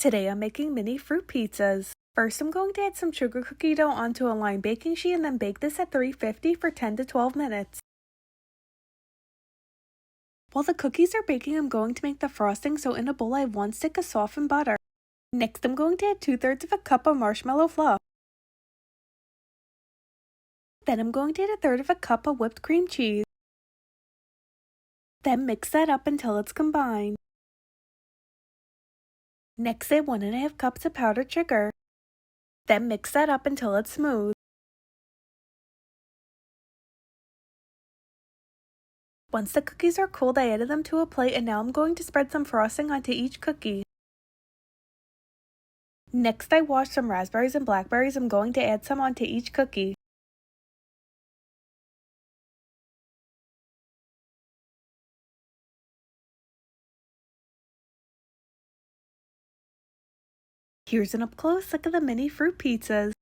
Today I'm making mini fruit pizzas. First I'm going to add some sugar cookie dough onto a lined baking sheet and then bake this at 350 for 10 to 12 minutes. While the cookies are baking, I'm going to make the frosting, so in a bowl I have 1 stick of softened butter. Next I'm going to add 2/3 of a cup of marshmallow fluff. Then I'm going to add 1/3 of a cup of whipped cream cheese. Then mix that up until it's combined. Next add 1½ cups of powdered sugar. Then mix that up until it's smooth. Once the cookies are cooled, I added them to a plate, and now I'm going to spread some frosting onto each cookie. Next I washed some raspberries and blackberries. I'm going to add some onto each cookie. Here's an up close look at the mini fruit pizzas.